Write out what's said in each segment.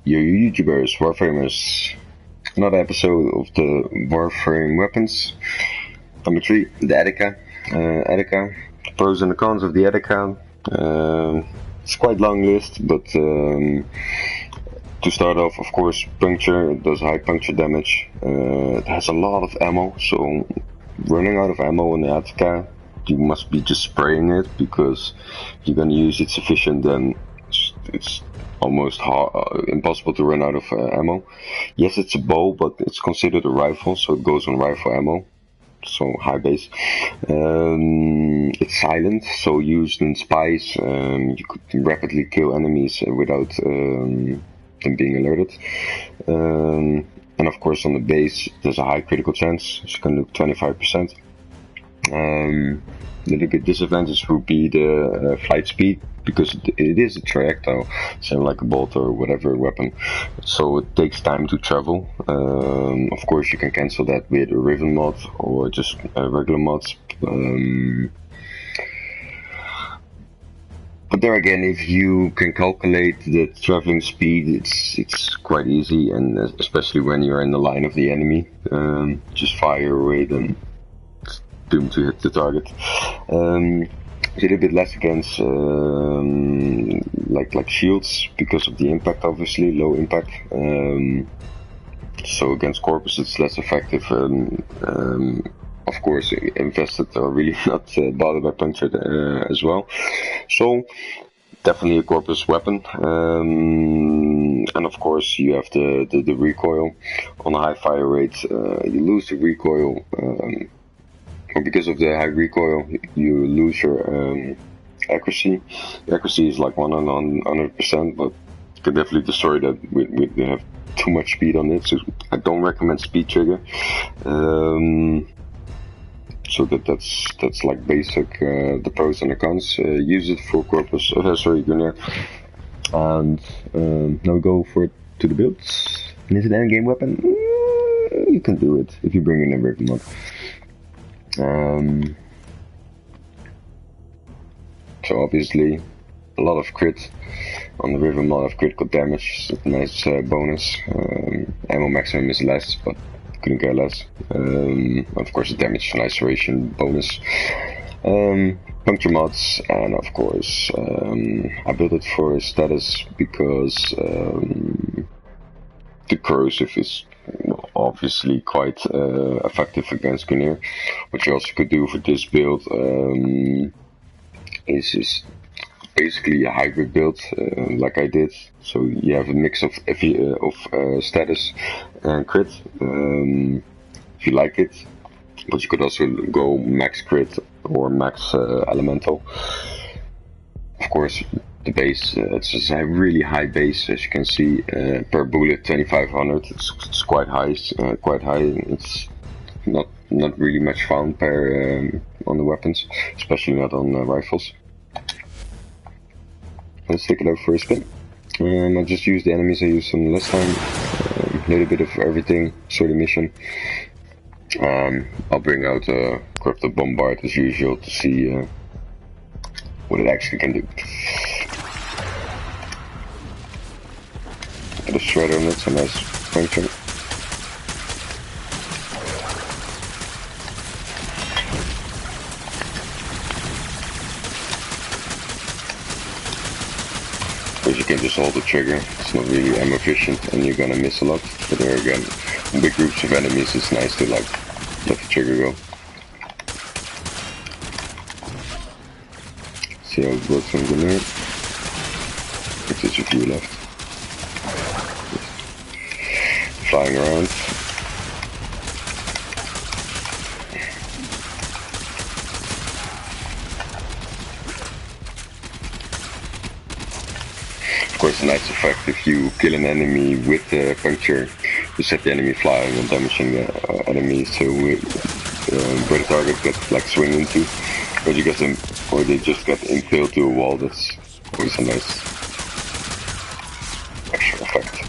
Yo, YouTubers, Warframers, another episode of the Warframe weapons. Number 3, the Attica. Attica, the pros and the cons of the Attica. It's quite long list, but to start off, of course, puncture. It does high puncture damage. It has a lot of ammo, so running out of ammo on the Attica, you must be just spraying it, because if you're gonna use it sufficient, then it's almost impossible to run out of ammo. Yes, it's a bow, but it's considered a rifle, so it goes on rifle ammo, so high base. It's silent, so used in spies, you could rapidly kill enemies without them being alerted. And of course on the base there's a high critical chance, so you can look 25%. Little bit disadvantage would be the flight speed, because it is a trajectile, same like a bolt or whatever weapon, so it takes time to travel. Of course you can cancel that with a Riven mod or just regular mods. But there again, if you can calculate the traveling speed, it's quite easy, and especially when you're in the line of the enemy, just fire away, then it's doomed to hit the target. A little bit less against like shields, because of the impact, obviously low impact. So against corpus it's less effective, and of course invested are really not bothered by puncture as well. So definitely a corpus weapon. And of course you have the recoil. On a high fire rate you lose the recoil, because of the high recoil you lose your accuracy. Accuracy is like 100%, but you can definitely destroy that with have too much speed on it, so I don't recommend speed trigger. So that's like basic, the pros and the cons. Use it for corpus, Gunnar. And now we go to the builds. And is it an endgame weapon? You can do it if you bring in a Riven mod. So obviously a lot of crit on the Riven mod of critical damage, so nice bonus. Ammo maximum is less, but couldn't care less. Of course the damage and isolation bonus. Puncture mods, and of course I built it for status, because the corrosive is obviously quite effective against Gunnar. What you also could do for this build is basically a hybrid build, like I did. So you have a mix of status and crit, if you like it. But you could also go max crit or max elemental. Of course, the base, it's a really high base, as you can see. Per bullet 2500. It's quite high. It's not really much found per on the weapons, especially not on rifles. Let's take it out for a spin. I just used the enemies I used on the last time. A little bit of everything, sort of mission. I'll bring out Corrupted Bombard as usual to see what it actually can do. Put a shredder on it, so nice puncture. You can just hold the trigger. It's not really ammo efficient and you're gonna miss a lot, but there again, in big groups of enemies it's nice to like let the trigger go. See how it works on Gunnar. There's just a few left. Flying around. Of course, a nice effect if you kill an enemy with puncture, you set the enemy flying and damaging the enemy, so where the target gets like swing into, or you get them, or they just get impaled to a wall. That's always a nice extra effect.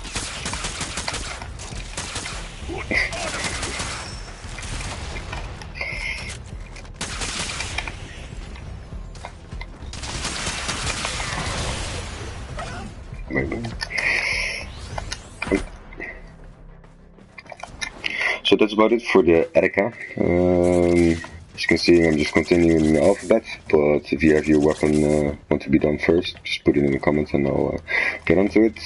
So that's about it for the Attica. As you can see, I'm just continuing the alphabet, but if you have your weapon want to be done first, just put it in the comments and I'll get onto it.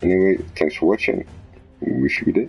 Anyway, thanks for watching. Wish you a good day.